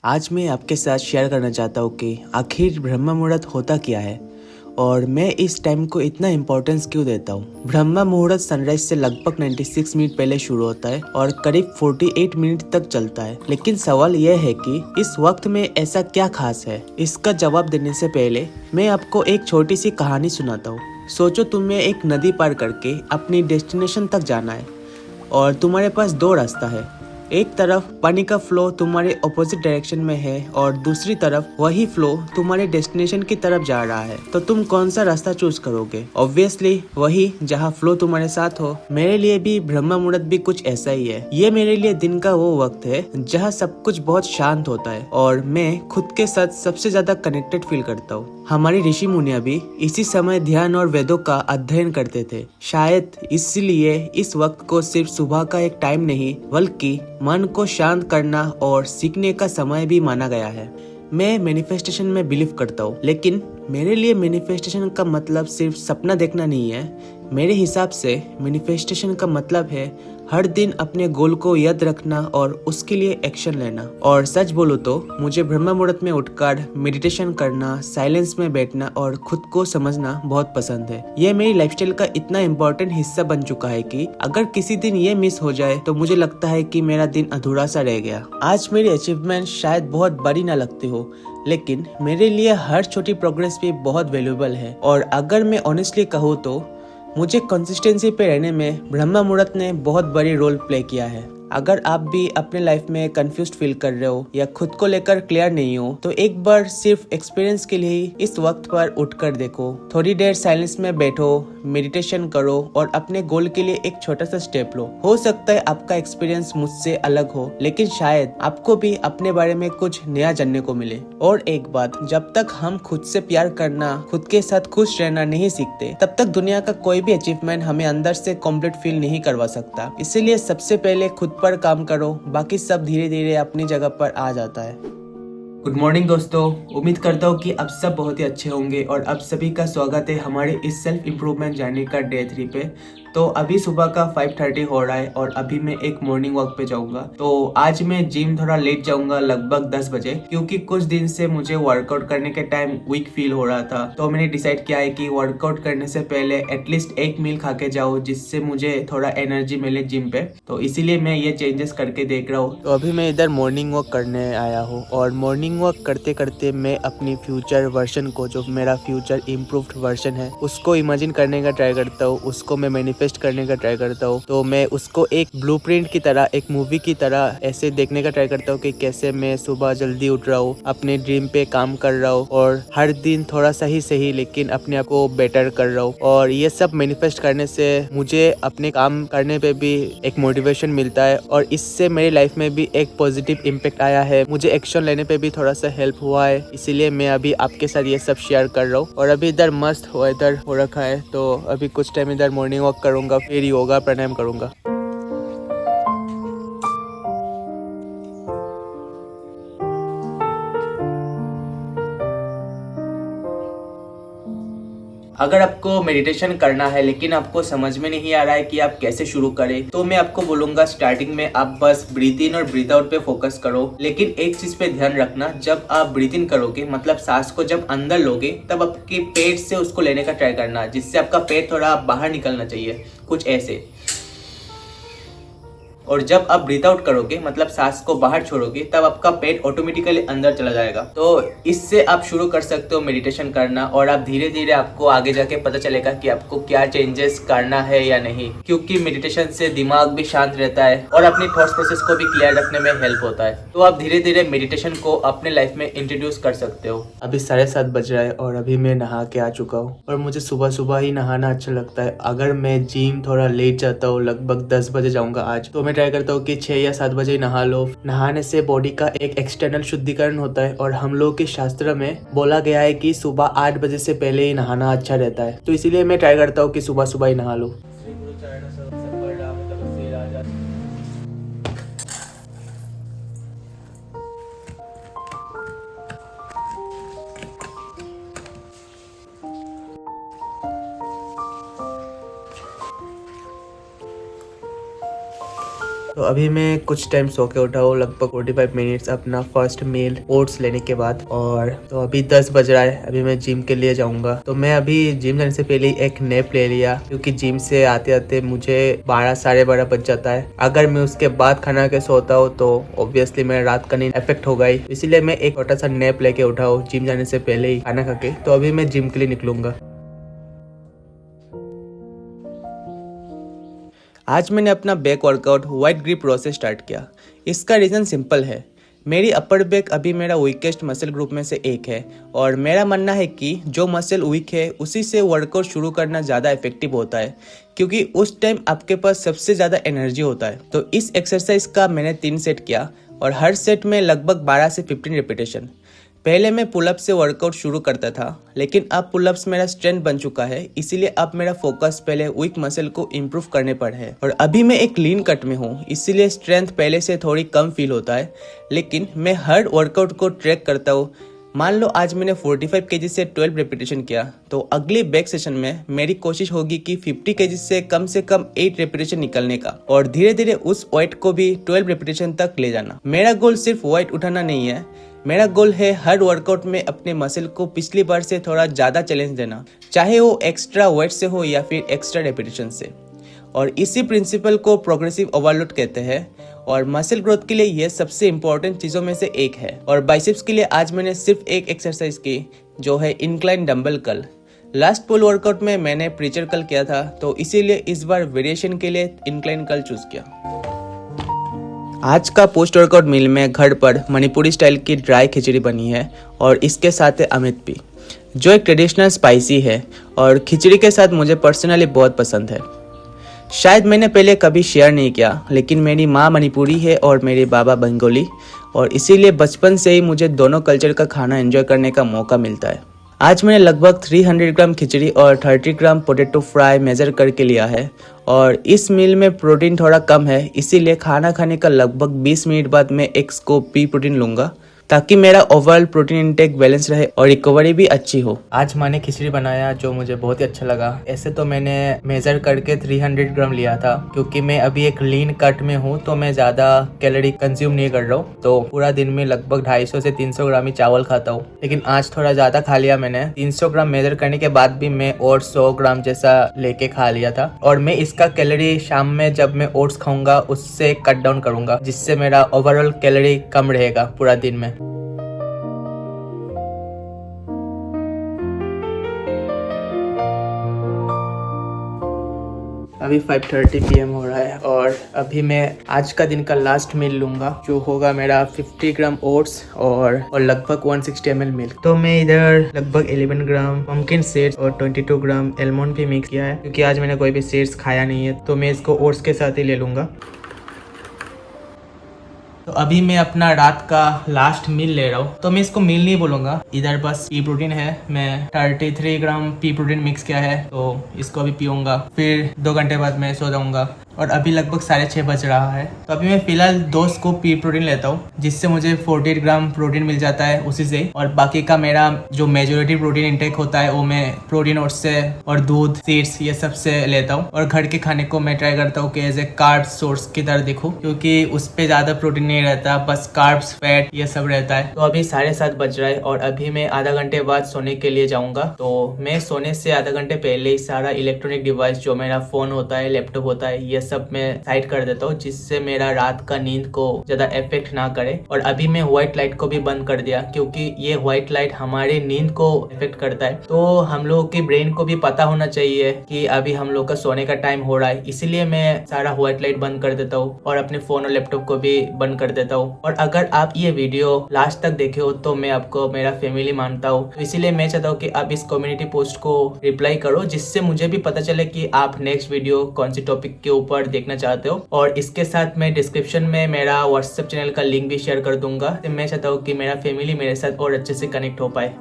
आज मैं आपके साथ शेयर करना चाहता हूँ कि आखिर ब्रह्म मुहूर्त होता क्या है और मैं इस टाइम को इतना इम्पोर्टेंस क्यों देता हूँ। ब्रह्म मुहूर्त सनराइज से लगभग 96 मिनट पहले शुरू होता है और करीब 48 मिनट तक चलता है। लेकिन सवाल यह है कि इस वक्त में ऐसा क्या खास है। इसका जवाब देने से पहले मैं आपको एक छोटी सी कहानी सुनाता हूँ। सोचो तुम्हें एक नदी पार करके अपनी डेस्टिनेशन तक जाना है और तुम्हारे पास दो रास्ता है। एक तरफ पानी का फ्लो तुम्हारे ऑपोजिट डायरेक्शन में है और दूसरी तरफ वही फ्लो तुम्हारे डेस्टिनेशन की तरफ जा रहा है। तो तुम कौन सा रास्ता चूज करोगे? ऑब्वियसली वही जहाँ फ्लो तुम्हारे साथ हो। मेरे लिए भी ब्रह्म मुहूर्त भी कुछ ऐसा ही है। ये मेरे लिए दिन का वो वक्त है जहाँ सब कुछ बहुत शांत होता है और मैं खुद के साथ सबसे ज्यादा कनेक्टेड फील करता हूँ। हमारे ऋषि मुनिया भी इसी समय ध्यान और वेदों का अध्ययन करते थे। शायद इसलिए इस वक्त को सिर्फ सुबह का एक टाइम नहीं बल्कि मन को शांत करना और सीखने का समय भी माना गया है। मैं मैनिफेस्टेशन में बिलीव करता हूँ, लेकिन मेरे लिए मैनिफेस्टेशन का मतलब सिर्फ सपना देखना नहीं है। मेरे हिसाब से मैनिफेस्टेशन का मतलब है हर दिन अपने गोल को याद रखना और उसके लिए एक्शन लेना। और सच बोलो तो मुझे ब्रह्म मुहूर्त में उठकर मेडिटेशन करना, साइलेंस में बैठना और खुद को समझना बहुत पसंद है। ये मेरी लाइफस्टाइल का इतना इम्पोर्टेंट हिस्सा बन चुका है कि अगर किसी दिन ये मिस हो जाए तो मुझे लगता है कि मेरा दिन अधूरा सा रह गया। आज मेरी अचीवमेंट शायद बहुत बड़ी ना लगती हो, लेकिन मेरे लिए हर छोटी प्रोग्रेस भी बहुत वैल्यूएबल है। और अगर मैं ऑनेस्टली कहूँ तो मुझे कंसिस्टेंसी पे रहने में ब्रह्म मुहूर्त ने बहुत बड़ी रोल प्ले किया है। अगर आप भी अपने लाइफ में कंफ्यूज्ड फील कर रहे हो या खुद को लेकर क्लियर नहीं हो तो एक बार सिर्फ एक्सपीरियंस के लिए इस वक्त पर उठकर देखो। थोड़ी देर साइलेंस में बैठो, मेडिटेशन करो और अपने गोल के लिए एक छोटा सा स्टेप लो। हो सकता है आपका एक्सपीरियंस मुझसे अलग हो, लेकिन शायद आपको भी अपने बारे में कुछ नया जानने को मिले। और एक बात, जब तक हम खुद से प्यार करना, खुद के साथ खुश रहना नहीं सीखते, तब तक दुनिया का कोई भी अचीवमेंट हमें अंदर से कंप्लीट फील नहीं करवा सकता। इसीलिए सबसे पहले खुद पर काम करो, बाकी सब धीरे धीरे अपनी जगह पर आ जाता है। गुड मॉर्निंग दोस्तों, उम्मीद करता हूँ कि आप सब बहुत ही अच्छे होंगे और आप सभी का स्वागत है हमारे इस सेल्फ इम्प्रूवमेंट जर्नी का डे 3 पे। तो अभी सुबह का 5:30 हो रहा है और अभी मैं एक मॉर्निंग वॉक पे जाऊंगा। तो आज मैं जिम थोड़ा लेट जाऊंगा, लगभग 10 बजे, क्योंकि कुछ दिन से मुझे वर्कआउट करने के टाइम वीक फील हो रहा था। तो मैंने डिसाइड किया है कि वर्कआउट करने से पहले एटलीस्ट एक मील खा के जाओ, जिससे मुझे थोड़ा एनर्जी मिले जिम पे। तो इसीलिए मैं ये चेंजेस करके देख रहा हूँ। तो अभी मैं इधर मॉर्निंग वॉक करने आया हूँ और मॉर्निंग वॉक करते करते मैं अपनी फ्यूचर वर्जन को, जो मेरा फ्यूचर इम्प्रूव्ड वर्जन है, उसको इमेजिन करने का ट्राई करता हूँ। उसको मैं मैनिफेस्ट करने का ट्राई करता हूँ। तो मैं उसको एक ब्लूप्रिंट की तरह, एक मूवी की तरह ऐसे देखने का ट्राई करता हूँ कि कैसे मैं सुबह जल्दी उठ रहा हूँ, अपने ड्रीम पे काम कर रहा हूँ और हर दिन थोड़ा सही सही लेकिन अपने आप को बेटर कर रहा हूँ। और ये सब मैनिफेस्ट करने से मुझे अपने काम करने पे भी एक मोटिवेशन मिलता है और इससे मेरी लाइफ में भी एक पॉजिटिव इम्पैक्ट आया है। मुझे एक्शन लेने पे भी थोड़ा सा हेल्प हुआ है। इसीलिए मैं अभी आपके साथ ये सब शेयर कर रहा हूँ। और अभी इधर मस्त वेदर हो रखा है, तो अभी कुछ टाइम इधर मॉर्निंग वॉक करूंगा, फिर योगा प्राणायाम करूंगा। अगर आपको मेडिटेशन करना है लेकिन आपको समझ में नहीं आ रहा है कि आप कैसे शुरू करें, तो मैं आपको बोलूंगा स्टार्टिंग में आप बस ब्रीथ इन और ब्रीथ आउट पे फोकस करो। लेकिन एक चीज पे ध्यान रखना, जब आप ब्रीथ इन करोगे, मतलब सांस को जब अंदर लोगे, तब आपके पेट से उसको लेने का ट्राई करना, जिससे आपका पेट थोड़ा बाहर निकलना चाहिए, कुछ ऐसे। और जब आप ब्रीथ आउट करोगे, मतलब सांस को बाहर छोड़ोगे, तब आपका पेट ऑटोमेटिकली अंदर चला जाएगा। तो इससे आप शुरू कर सकते हो मेडिटेशन करना और आप धीरे धीरे आपको आगे जाके पता चलेगा कि आपको क्या चेंजेस करना है या नहीं, क्योंकि मेडिटेशन से दिमाग भी शांत रहता है और अपनी थॉट्स प्रोसेस को भी क्लियर रखने में हेल्प होता है। तो आप धीरे धीरे मेडिटेशन को अपने लाइफ में इंट्रोड्यूस कर सकते हो। अभी 7:30 बज रहा है और अभी मैं नहा के आ चुका हूँ और मुझे सुबह सुबह ही नहाना अच्छा लगता है। अगर मैं जिम थोड़ा लेट जाता हूँ, लगभग 10 बजे जाऊंगा आज, तो मैं ट्राई करता हूँ कि 6 या 7 बजे नहा लो। नहाने से बॉडी का एक एक्सटर्नल शुद्धिकरण होता है और हम लोगों के शास्त्र में बोला गया है कि सुबह 8 बजे से पहले ही नहाना अच्छा रहता है। तो इसीलिए मैं ट्राई करता हूँ कि सुबह सुबह ही नहा लो। तो अभी मैं कुछ टाइम सो के उठा हूँ, लगभग 45 मिनट्स अपना फर्स्ट मील ओट्स लेने के बाद। और तो अभी 10 बज रहा है, अभी मैं जिम के लिए जाऊंगा। तो मैं अभी जिम जाने से पहले एक नैप ले लिया, क्योंकि जिम से आते आते मुझे 12 साढ़े 12 बज जाता है। अगर मैं उसके बाद खाना के सोता हूँ तो ऑब्वियसली मेरा रात का नींद इफेक्ट होगा ही, इसीलिए मैं एक छोटा सा नैप लेके उठा हूँ जिम जाने से पहले ही खाना खा के। तो अभी मैं जिम के लिए निकलूंगा। आज मैंने अपना बैक वर्कआउट वाइड ग्रिप रो से स्टार्ट किया। इसका रीज़न सिंपल है, मेरी अपर बैक अभी मेरा वीकेस्ट मसल ग्रुप में से एक है और मेरा मानना है कि जो मसल वीक है उसी से वर्कआउट शुरू करना ज़्यादा इफेक्टिव होता है, क्योंकि उस टाइम आपके पास सबसे ज़्यादा एनर्जी होता है। तो इस एक्सरसाइज का मैंने 3 सेट किया और हर सेट में लगभग 12 से 15 रिपीटेशन। पहले मैं पुलअप से वर्कआउट शुरू करता था, लेकिन अब पुलअप्स मेरा स्ट्रेंथ बन चुका है, इसीलिए अब मेरा फोकस पहले वीक मसल को इम्प्रूव करने पर है। और अभी मैं एक लीन कट में हूँ, इसीलिए स्ट्रेंथ पहले से थोड़ी कम फील होता है, लेकिन मैं हर वर्कआउट को ट्रैक करता हूँ। मान लो आज मैंने 45 केजी से 12 रेपिटेशन किया, तो अगली बैक सेशन में मेरी कोशिश होगी कि 50 केजी से कम 8 रेपिटेशन निकलने का और धीरे धीरे उस वेट को भी 12 रेपिटेशन तक ले जाना। मेरा गोल सिर्फ वेट उठाना नहीं है, मेरा गोल है हर वर्कआउट में अपने मसल को पिछली बार से थोड़ा ज़्यादा चैलेंज देना, चाहे वो एक्स्ट्रा वेट से हो या फिर एक्स्ट्रा रेपिटेशन से। और इसी प्रिंसिपल को प्रोग्रेसिव ओवरलोड कहते हैं और मसल ग्रोथ के लिए यह सबसे इम्पोर्टेंट चीज़ों में से एक है। और बाइसेप्स के लिए आज मैंने सिर्फ एक एक्सरसाइज की, जो है इंक्लाइन डंबल कर्ल। लास्ट पुल वर्कआउट में मैंने प्रीचर कर्ल किया था, तो इसीलिए इस बार वेरिएशन के लिए इंक्लाइन कर्ल चूज किया। आज का पोस्ट वर्कआउट मील में घर पर मणिपुरी स्टाइल की ड्राई खिचड़ी बनी है और इसके साथ है अमित पी, जो एक ट्रेडिशनल स्पाइसी है और खिचड़ी के साथ मुझे पर्सनली बहुत पसंद है। शायद मैंने पहले कभी शेयर नहीं किया, लेकिन मेरी माँ मणिपुरी है और मेरे बाबा बंगाली, और इसीलिए बचपन से ही मुझे दोनों कल्चर का खाना एंजॉय करने का मौका मिलता है। आज मैंने लगभग 300 ग्राम खिचड़ी और 30 ग्राम पोटैटो फ्राई मेजर करके लिया है और इस मील में प्रोटीन थोड़ा कम है, इसीलिए खाना खाने का लगभग 20 मिनट बाद मैं एक स्कूप पी प्रोटीन लूँगा, ताकि मेरा ओवरऑल प्रोटीन इंटेक बैलेंस रहे और रिकवरी भी अच्छी हो। आज माँ ने खिचड़ी बनाया जो मुझे बहुत ही अच्छा लगा। ऐसे तो मैंने मेजर करके 300 ग्राम लिया था, क्योंकि मैं अभी एक लीन कट में हूँ तो मैं ज़्यादा कैलोरी कंज्यूम नहीं कर रहा हूँ, तो पूरा दिन में लगभग 250 से 300 ग्राम ही चावल खाता हूँ। लेकिन आज थोड़ा ज़्यादा खा लिया मैंने, 300 ग्राम मेजर करने के बाद भी मैं और 100 ग्राम जैसा लेके खा लिया था। और मैं इसका कैलोरी शाम में जब मैं ओट्स खाऊंगा उससे कट डाउन करूंगा, जिससे मेरा ओवरऑल कैलोरी कम रहेगा पूरा दिन में। अभी 5:30 PM हो रहा है और अभी मैं आज का दिन का लास्ट मील लूँगा, जो होगा मेरा 50 ग्राम ओट्स और लगभग 160 ml मिल्क। तो मैं इधर लगभग 11 ग्राम पम्पकिन सीड्स और 22 ग्राम एलमंड भी मिक्स किया है, क्योंकि आज मैंने कोई भी सीड्स खाया नहीं है, तो मैं इसको ओट्स के साथ ही ले लूँगा। तो अभी मैं अपना रात का लास्ट मील ले रहा हूँ, तो मैं इसको मील नहीं बोलूँगा, इधर बस पी प्रोटीन है। मैं 33 ग्राम पी प्रोटीन मिक्स किया है, तो इसको अभी पीऊँगा, फिर 2 घंटे बाद मैं सो जाऊँगा। और अभी लगभग 6:30 बज रहा है, तो अभी मैं फिलहाल 2 स्कूप पी प्रोटीन लेता हूँ, जिससे मुझे 40 ग्राम प्रोटीन मिल जाता है उसी से। और बाकी का मेरा जो मेजोरिटी प्रोटीन इंटेक होता है वो मैं प्रोटीन ओट्स से और दूध, सीड्स ये सब से लेता हूँ। और घर के खाने को मैं ट्राई करता हूँ कि एज ए कार्ब सोर्स की तरह दिखूँ, क्योंकि उस पर ज़्यादा प्रोटीन नहीं रहता, बस कार्ब्स, फैट ये सब रहता है। तो अभी 7:30 बज रहा है और अभी मैं आधा घंटे बाद सोने के लिए जाऊँगा। तो मैं सोने से आधा घंटे पहले ही सारा इलेक्ट्रॉनिक डिवाइस, जो मेरा फोन होता है, लैपटॉप होता है, ये सब मैं साइड कर देता हूँ, जिससे मेरा रात का नींद को ज्यादा इफेक्ट ना करे। और अभी मैं व्हाइट लाइट को भी बंद कर दिया, क्योंकि ये व्हाइट लाइट हमारे नींद को इफेक्ट करता है। तो हम लोगों के ब्रेन को भी पता होना चाहिए कि अभी हम लोग का सोने का टाइम हो रहा है, इसीलिए मैं सारा व्हाइट लाइट बंद कर देता हूँ और अपने फोन और लैपटॉप को भी बंद कर देता हूँ। और अगर आप ये वीडियो लास्ट तक देखे हो तो मैं आपको मेरा फैमिली मानता हूँ, तो इसीलिए मैं चाहता हूँ कि आप इस कम्युनिटी पोस्ट को रिप्लाई करो, जिससे मुझे भी पता चले कि आप नेक्स्ट वीडियो कौन सी टॉपिक के ऊपर देखना चाहते हो। और इसके साथ मैं डिस्क्रिप्शन में मेरा व्हाट्सएप चैनल का लिंक भी शेयर कर दूंगा। मैं चाहता हूँ कि मेरा फैमिली मेरे साथ और अच्छे से कनेक्ट हो पाए।